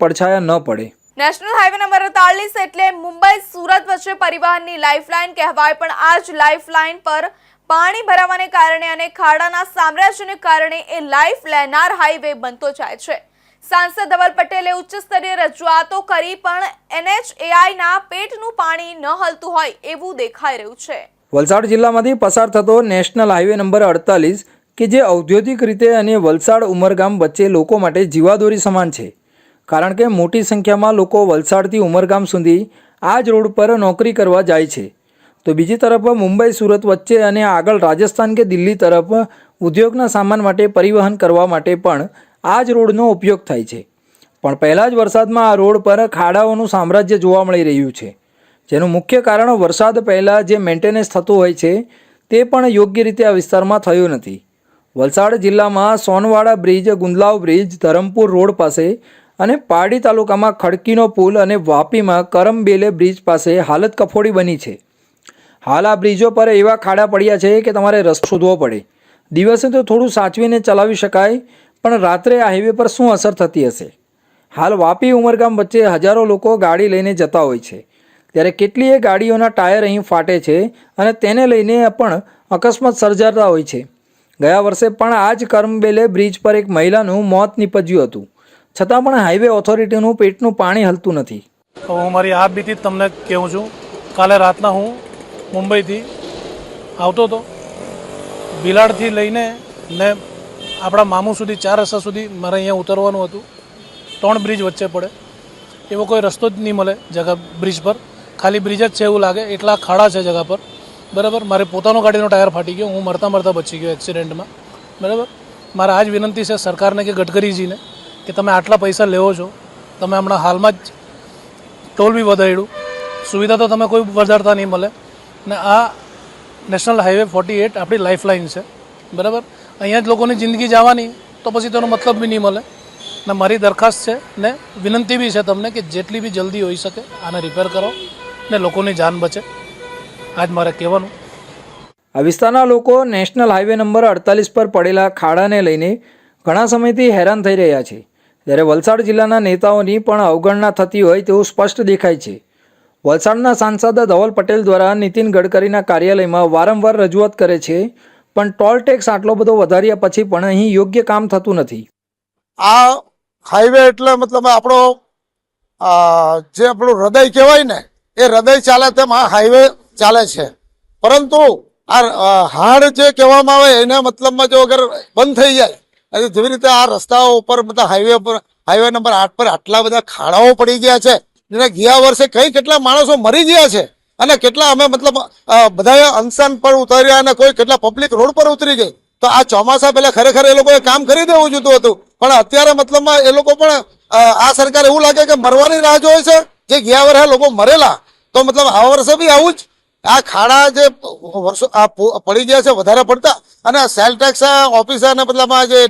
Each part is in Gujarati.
પડછાયા ન પડે। નેશનલ હાઈવે નંબર 48 એટલે મુંબઈ સુરત વચ્ચે પરિવહનની લાઇફલાઇન કહેવાય, પણ આ જ લાઇફલાઇન પર પાણી ભરાવાને કારણે અને ખાડાના સામ્રાજ્યને કારણે એ લાઇફ લેનાર હાઈવે બનતો જાય છે। સાંસદ ધવલ પટેલે ઉચ્ચ સ્તરીય રજૂઆતો કરી પણ NHAIના પેટનું પાણી ન હલતું હોય એવું દેખાઈ રહ્યું છે। વલસાડ જિલ્લામાંથી પસાર થતો નેશનલ હાઈવે નંબર 48 કે જે ઔદ્યોગિક રીતે અને વલસાડ ઉમરગામ વચ્ચે લોકો માટે જીવાદોરી સમાન છે, કારણ કે મોટી સંખ્યામાં લોકો વલસાડથી ઉમરગામ સુધી આ જ રોડ પર નોકરી કરવા જાય છે, તો બીજી તરફ મુંબઈ સુરત વચ્ચે અને આગળ રાજસ્થાન કે દિલ્હી તરફ ઉદ્યોગના સામાન માટે પરિવહન કરવા માટે પણ આ જ રોડનો ઉપયોગ થાય છે। પણ પહેલા જ વરસાદમાં આ રોડ પર ખાડાઓનું સામ્રાજ્ય જોવા મળી રહ્યું છે, જેનું મુખ્ય કારણ વરસાદ પહેલાં જે મેન્ટેનન્સ થતું હોય છે તે પણ યોગ્ય રીતે આ વિસ્તારમાં થયું નથી। વલસાડ જિલ્લામાં Sonwada bridge, Gundlav bridge, Dharampur road પાસે અને પારડી તાલુકામાં ખડકીનો પુલ અને વાપીમાં કરમબેલે બ્રિજ પાસે હાલત કફોડી બની છે। હાલ આ બ્રિજો પર એવા ખાડા પડ્યા છે કે તમારે રસ્તો શોધવો પડે। દિવસે તો થોડું સાચવીને ચલાવી શકાય, પણ રાત્રે આ હાઈવે પર શું અસર થતી હશે? હાલ વાપી ઉમરગામ વચ્ચે હજારો લોકો ગાડી લઈને જતા હોય છે, ત્યારે કેટલીય ગાડીઓના ટાયર અહીં ફાટે છે અને તેને લઈને પણ અકસ્માત સર્જાતા હોય છે। ગયા વર્ષે પણ આ જ કરમબેલે બ્રિજ પર એક મહિલાનું મોત નીપજ્યું હતું, છતાં પણ હાઈવે ઓથોરિટીનું પેટનું પાણી હલતું નથી। હું મારી આ બીતી તમને કહું છું। કાલે રાતના હું મુંબઈથી આવતો હતો, ભિલાડથી લઈને ને આપણા મામુ સુધી 4 રસ્તા સુધી મારે અહીંયા ઉતરવાનું હતું। 3 બ્રિજ વચ્ચે પડે, એવો કોઈ રસ્તો જ નહીં મળે જગા બ્રિજ પર, ખાલી બ્રિજ જ છે એવું લાગે, એટલા ખાડા છે જગા પર, બરાબર। મારે પોતાનો ગાડીનો ટાયર ફાટી ગયો, હું મરતા મરતા બચી ગયો એક્સિડન્ટમાં, બરાબર। મારે આ જ વિનંતી છે સરકારને કે ગડકરીજીને કે તમે આટલા પૈસા લેવો છો, તમે હમણાં હાલમાં જ ટોલ બી વધાર્યું, સુવિધા તો તમે કોઈ વધારતા નહીં મળે, ને આ નેશનલ હાઈવે 48 આપણી લાઇફલાઇન છે, બરાબર। અહીંયા જ લોકોની જિંદગી જવાની તો પછી તેનો મતલબ બી નહીં મળે। ને મારી દરખાસ્ત છે ને વિનંતી બી છે તમને કે જેટલી બી જલ્દી હોઈ શકે આને રિપેર કરો ને લોકોની જાન બચે, આજ મારે કહેવાનું। આ વિસ્તારના લોકો નેશનલ હાઈવે નંબર 48 પર પડેલા ખાડાને લઈને ઘણા સમયથી હેરાન થઈ રહ્યા છે, જ્યારે વલસાડ જિલ્લાના નેતાઓની પણ અવગણના થતી હોય તેવું સ્પષ્ટ દેખાય છે। વલસાડના સાંસદ ધવલ પટેલ દ્વારા નીતિન ગડકરીના કાર્યાલયમાં વારંવાર રજૂઆત કરે છે, પણ ટોલ ટેક્સ આટલો બધો વધાર્યા પછી પણ અહીં યોગ્ય કામ થતું નથી। આ હાઈવે એટલે મતલબ આપણો જે આપણું હૃદય કહેવાય ને, એ હૃદય ચાલે તેમ આ હાઈવે ચાલે છે, પરંતુ આ હાડ જે કહેવામાં આવે એને મતલબમાં જો અગર બંધ થઈ જાય, અને જેવી રીતે આ રસ્તાઓ ઉપર મતલબ હાઈવે નંબર 8 પર આટલા બધા ખાડાઓ પડી ગયા છે, જેને ગયા વર્ષે કેટલા માણસો મરી ગયા છે, અને કેટલા અમે મતલબ બધા અનશન પર ઉતર્યા અને કોઈ કેટલા પબ્લિક રોડ પર ઉતરી ગઈ। તો આ ચોમાસા પહેલા ખરેખર એ લોકોએ કામ કરી દેવું જોતું હતું, પણ અત્યારે મતલબમાં એ લોકો પણ આ સરકાર એવું લાગે કે મરવાની રાહ જોવે છે। જે ગયા વર્ષે લોકો મરેલા, તો મતલબ આ વર્ષે બી આવું જ આ ખાડા જે વર્ષો પડી ગયા છે વધારે પડતા, અને સેલ ટેક્સ ઓફિસર મતલબ જે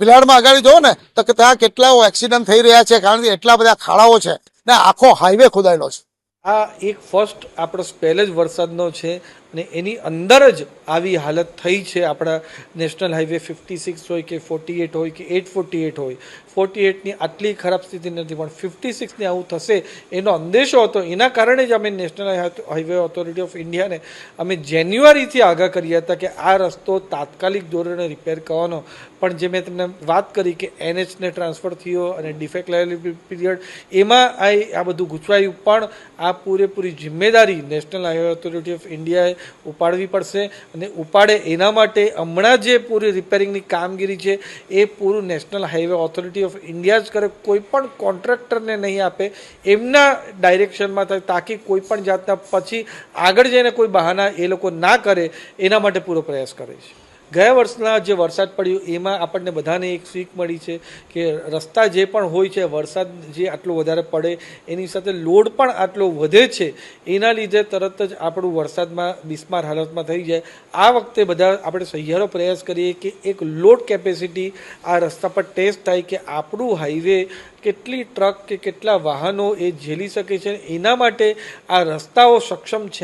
ભિલાડમાં આગળ જોવો ને તો ત્યાં કેટલા એક્સિડન્ટ થઈ રહ્યા છે, કારણ કે એટલા બધા ખાડાઓ છે ને આખો હાઈવે ખોદાયેલો છે। આ એક ફર્સ્ટ આપણો પહેલે જ વરસાદનો છે અને એની અંદર જ આવી હાલત થઈ છે। આપણા નેશનલ હાઈવે 56 હોય કે 48 હોય કે 848 હોય, 48ની આટલી ખરાબ સ્થિતિ નથી, પણ 56ની આવું થશે એનો અંદેશો હતો। એના કારણે જ અમે નેશનલ હાઈવે ઓથોરિટી ઓફ ઇન્ડિયાને અમે જાન્યુઆરીથી આગાહ કર્યા હતા કે આ રસ્તો તાત્કાલિક ધોરણે રિપેર કરવાનો, પણ જે મેં તમને વાત કરી કે NHને ટ્રાન્સફર થયો અને ડિફેક્ટ લાયબિલિટી પીરિયડ એમાં આ બધું ગૂંચવાયું, પણ આ પૂરેપૂરી જિમ્મેદારી નેશનલ હાઈવે ઓથોરિટી ઓફ ઇન્ડિયાએ ઉપાડવી પડશે, અને ઉપાડે એના માટે હમણાં જે પૂરી રિપેરિંગની કામગીરી છે એ પૂરું national highway authority of India જ કરે, કોઈ પણ કોન્ટ્રાક્ટરને નહીં આપે, એમના ડાયરેક્શનમાં થાય, તાકી કોઈ પણ જાતના પછી આગળ જઈને કોઈ બહાના એ લોકો ના કરે, એના માટે પૂરો પ્રયાસ કરે છે। ગયા વર્ષના જે વરસાદ પડ્યો એમાં આપણને બધાને એક શીખ મળી છે કે રસ્તા જે પણ હોય છે, વરસાદ જે આટલો વધારે પડે એની સાથે લોડ પણ આટલો વધે છે, એના લીધે તરત જ આપણું વરસાદમાં બિસ્માર હાલતમાં થઈ જાય। આ વખતે બધા આપણે સહિયારો પ્રયાસ કરીએ કે એક લોડ કેપેસિટી આ રસ્તા પર ટેસ્ટ થાય કે આપણું હાઈવે કેટલી ટ્રક કે કેટલા વાહનો એ ઝેલી શકે છે, એના માટે આ રસ્તાઓ સક્ષમ છે